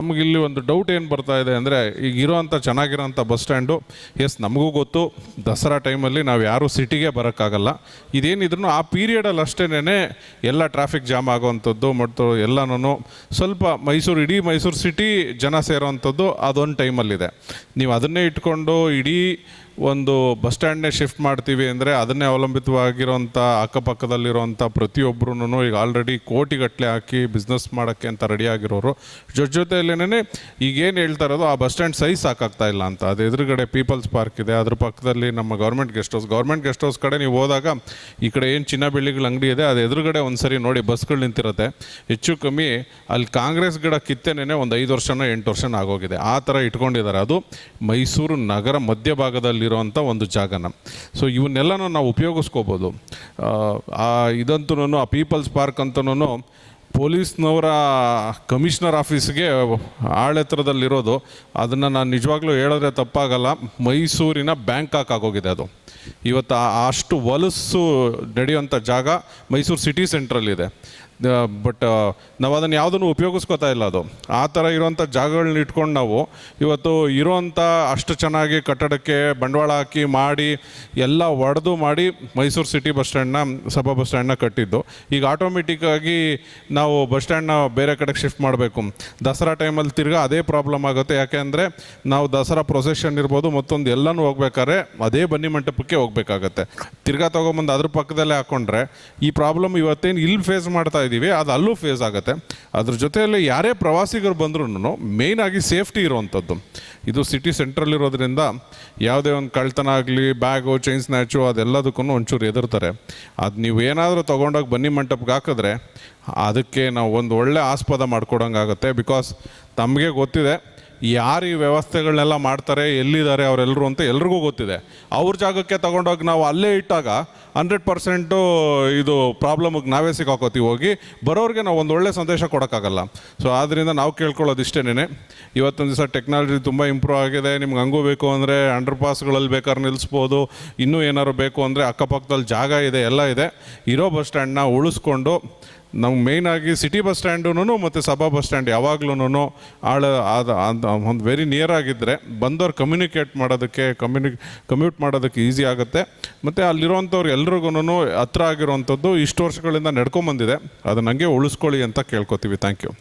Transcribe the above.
ನಮಗಿಲ್ಲಿ ಒಂದು ಡೌಟ್ ಏನು ಬರ್ತಾ ಇದೆ ಅಂದರೆ, ಈಗ ಇರೋವಂಥ ಚೆನ್ನಾಗಿರೋಂಥ ಬಸ್ ಸ್ಟ್ಯಾಂಡು, ಎಸ್ ನಮಗೂ ಗೊತ್ತು ದಸರಾ ಟೈಮಲ್ಲಿ ನಾವು ಯಾರೂ ಸಿಟಿಗೆ ಬರೋಕ್ಕಾಗಲ್ಲ. ಇದೇನಿದ್ರು ಆ ಪೀರಿಯಡಲ್ಲಿ ಅಷ್ಟೇನೆ ಎಲ್ಲ ಟ್ರಾಫಿಕ್ ಜಾಮ್ ಆಗೋವಂಥದ್ದು ಮತ್ತು ಎಲ್ಲನೂ ಸ್ವಲ್ಪ ಇಡೀ ಮೈಸೂರು ಸಿಟಿ ಜನ ಸೇರೋವಂಥದ್ದು ಅದೊಂದು ಟೈಮಲ್ಲಿದೆ. ನೀವು ಅದನ್ನೇ ಇಟ್ಕೊಂಡು ಇಡೀ ಒಂದು ಬಸ್ ಸ್ಟ್ಯಾಂಡ್ನೇ ಶಿಫ್ಟ್ ಮಾಡ್ತೀವಿ ಅಂದರೆ ಅದನ್ನೇ ಅವಲಂಬಿತವಾಗಿರೋಂಥ ಅಕ್ಕಪಕ್ಕದಲ್ಲಿರೋಂಥ ಪ್ರತಿಯೊಬ್ಬರೂ ಈಗ ಆಲ್ರೆಡಿ ಕೋಟಿಗಟ್ಟಲೆ ಹಾಕಿ ಬಿಸ್ನೆಸ್ ಮಾಡೋಕ್ಕೆ ಅಂತ ರೆಡಿಯಾಗಿರೋರು ಜೊತೆಯಲ್ಲೇನೇ ಈಗೇನು ಹೇಳ್ತಾ ಇರೋದು ಆ ಬಸ್ ಸ್ಟ್ಯಾಂಡ್ ಸೈಜ್ ಸಾಕಾಗ್ತಾ ಇಲ್ಲ ಅಂತ. ಅದು ಎದುರುಗಡೆ ಪೀಪಲ್ಸ್ ಪಾರ್ಕ್ ಇದೆ, ಅದ್ರ ಪಕ್ಕದಲ್ಲಿ ನಮ್ಮ ಗೌರ್ಮೆಂಟ್ ಗೆಸ್ಟ್ ಹೌಸ್ ಕಡೆ ನೀವು ಹೋದಾಗ ಈ ಕಡೆ ಏನು ಚಿನ್ನ ಬೆಳ್ಳಿಗಳ ಅಂಗಡಿ ಇದೆ ಅದು ಎದುರುಗಡೆ ಒಂದು ಸರಿ ನೋಡಿ ಬಸ್ಗಳು ನಿಂತಿರುತ್ತೆ. ಹೆಚ್ಚು ಕಮ್ಮಿ ಅಲ್ಲಿ ಕಾಂಗ್ರೆಸ್ ಗಿಡ ಕಿತ್ತೇನೆ ಒಂದು 5 ವರ್ಷನೋ 8 ವರ್ಷನೋ ಆಗೋಗಿದೆ. ಆ ಥರ ಇಟ್ಕೊಂಡಿದ್ದಾರೆ. ಅದು ಮೈಸೂರು ನಗರ ಮಧ್ಯಭಾಗದಲ್ಲಿರುವಂಥ ಒಂದು ಜಾಗನ. ಸೊ ಇವನ್ನೆಲ್ಲನೂ ನಾವು ಉಪಯೋಗಿಸ್ಕೋಬೋದು. ಇದಂತೂ ಆ ಪೀಪಲ್ಸ್ ಪಾರ್ಕ್ ಅಂತನೂ ಪೊಲೀಸ್ನವರ ಕಮಿಷನರ್ ಆಫೀಸ್ಗೆ ಆಳೆತ್ತರದಲ್ಲಿರೋದು. ಅದನ್ನು ನಾನು ನಿಜವಾಗ್ಲೂ ಹೇಳಿದ್ರೆ ತಪ್ಪಾಗಲ್ಲ, ಮೈಸೂರಿನ ಬ್ಯಾಂಕಾಕ್ ಆಗೋಗಿದೆ ಅದು. ಇವತ್ತು ಅಷ್ಟು ಹೊಲಸು ನಡೆಯುವಂಥ ಜಾಗ ಮೈಸೂರು ಸಿಟಿ ಸೆಂಟ್ರಲ್ಲಿದೆ. ಬಟ್ ನಾವು ಅದನ್ನು ಯಾವುದನ್ನು ಉಪಯೋಗಿಸ್ಕೋತಾ ಇಲ್ಲ. ಅದು ಆ ಥರ ಇರೋವಂಥ ಜಾಗಗಳನ್ನ ಇಟ್ಕೊಂಡು ನಾವು ಇವತ್ತು ಇರೋವಂಥ ಅಷ್ಟು ಚೆನ್ನಾಗಿ ಕಟ್ಟಡಕ್ಕೆ ಬಂಡವಾಳ ಹಾಕಿ ಮಾಡಿ ಎಲ್ಲ ಒಡೆದು ಮಾಡಿ ಮೈಸೂರು ಸಿಟಿ ಬಸ್ ಸ್ಟ್ಯಾಂಡ್ನ ಕಟ್ಟಿದ್ದು. ಈಗ ಆಟೋಮೆಟಿಕ್ಕಾಗಿ ನಾವು ಬಸ್ ಸ್ಟ್ಯಾಂಡ್ನ ಬೇರೆ ಕಡೆಗೆ ಶಿಫ್ಟ್ ಮಾಡಬೇಕು. ದಸರಾ ಟೈಮಲ್ಲಿ ತಿರ್ಗಾ ಅದೇ ಪ್ರಾಬ್ಲಮ್ ಆಗುತ್ತೆ. ಯಾಕೆ ಅಂದರೆ ನಾವು ದಸರಾ ಪ್ರೊಸೆಷನ್ ಇರ್ಬೋದು ಮತ್ತೊಂದು ಎಲ್ಲನೂ ಹೋಗ್ಬೇಕಾದ್ರೆ ಅದೇ ಬನ್ನಿ ಮಂಟಪಕ್ಕೆ ಹೋಗ್ಬೇಕಾಗತ್ತೆ. ತಿರ್ಗಾ ತೊಗೊಂಬಂದು ಅದ್ರ ಪಕ್ಕದಲ್ಲೇ ಹಾಕ್ಕೊಂಡ್ರೆ ಈ ಪ್ರಾಬ್ಲಮ್ ಇವತ್ತೇನು ಇಲ್ಲಿ ಫೇಸ್ ಮಾಡ್ತಾ ಇದ್ದೀವಿ ಅದು ಅಲ್ಲೂ ಫೇಸ್ ಆಗುತ್ತೆ. ಅದ್ರ ಜೊತೆಯಲ್ಲಿ ಯಾರೇ ಪ್ರವಾಸಿಗರು ಬಂದ್ರೂ ಮೇಯ್ನಾಗಿ ಸೇಫ್ಟಿ ಇರುವಂಥದ್ದು. ಇದು ಸಿಟಿ ಸೆಂಟ್ರಲ್ಲಿರೋದ್ರಿಂದ ಯಾವುದೇ ಒಂದು ಕಳ್ತನ ಆಗಲಿ, ಬ್ಯಾಗು, ಚೈನ್ ಸ್ನ್ಯಾಚು ಅದೆಲ್ಲದಕ್ಕೂ ಒಂಚೂರು ಎದುರ್ತಾರೆ. ಅದು ನೀವು ಏನಾದರೂ ತೊಗೊಂಡೋಗಿ ಬನ್ನಿ ಮಂಟಪಕ್ಕೆ ಹಾಕಿದ್ರೆ ಅದಕ್ಕೆ ನಾವು ಒಂದು ಒಳ್ಳೆ ಆಸ್ಪದ ಮಾಡ್ಕೊಡೋಂಗೆ ಆಗುತ್ತೆ. ಬಿಕಾಸ್ ತಮಗೆ ಗೊತ್ತಿದೆ ಯಾರು ಈ ವ್ಯವಸ್ಥೆಗಳನ್ನೆಲ್ಲ ಮಾಡ್ತಾರೆ, ಎಲ್ಲಿದ್ದಾರೆ ಅವರೆಲ್ಲರೂ ಅಂತ ಎಲ್ರಿಗೂ ಗೊತ್ತಿದೆ. ಅವ್ರ ಜಾಗಕ್ಕೆ ತೊಗೊಂಡೋಗಿ ನಾವು ಅಲ್ಲೇ ಇಟ್ಟಾಗ 100% ಇದು ಪ್ರಾಬ್ಲಮಿಗೆ ನಾವೇ ಸಿಕ್ಕಾಕೋತೀವಿ. ಹೋಗಿ ಬರೋರಿಗೆ ನಾವು ಒಂದು ಒಳ್ಳೆ ಸಂದೇಶ ಕೊಡೋಕ್ಕಾಗಲ್ಲ. ಸೊ ಆದ್ದರಿಂದ ನಾವು ಕೇಳ್ಕೊಳ್ಳೋದು ಇಷ್ಟೇನೆ. ಇವತ್ತೊಂದು ದಿವಸ ಟೆಕ್ನಾಲಜಿ ತುಂಬ ಇಂಪ್ರೂವ್ ಆಗಿದೆ. ನಿಮ್ಗೆ ಹಂಗೂ ಬೇಕು ಅಂದರೆ ಅಂಡರ್ ಪಾಸ್ಗಳಲ್ಲಿ ಬೇಕಾದ್ರೆ ನಿಲ್ಲಿಸ್ಬೋದು. ಇನ್ನೂ ಏನಾದ್ರು ಬೇಕು ಅಂದರೆ ಅಕ್ಕಪಕ್ಕದಲ್ಲಿ ಜಾಗ ಇದೆ, ಎಲ್ಲ ಇದೆ. ಇರೋ ಬಸ್ ಸ್ಟ್ಯಾಂಡ್ನ ಉಳಿಸ್ಕೊಂಡು ನಮ್ಗೆ ಮೇಯ್ನಾಗಿ ಸಿಟಿ ಬಸ್ ಸ್ಟ್ಯಾಂಡು ಮತ್ತು ಸಭಾ ಬಸ್ ಸ್ಟ್ಯಾಂಡ್ ಯಾವಾಗ್ಲೂ ಒಂದು ವೆರಿ ನಿಯರ್ ಆಗಿದ್ದರೆ ಬಂದವ್ರು ಕಮ್ಯೂಟ್ ಮಾಡೋದಕ್ಕೆ ಈಸಿ ಆಗುತ್ತೆ. ಮತ್ತು ಅಲ್ಲಿರೋವಂಥವ್ರು ಎಲ್ರಿಗೂ ಹತ್ರ ಆಗಿರೋವಂಥದ್ದು ಇಷ್ಟು ವರ್ಷಗಳಿಂದ ನಡ್ಕೊಂಬಂದಿದೆ. ಅದನ್ನ ಹಂಗೆ ಉಳಿಸ್ಕೊಳ್ಳಿ ಅಂತ ಕೇಳ್ಕೊತೀವಿ. Thank you.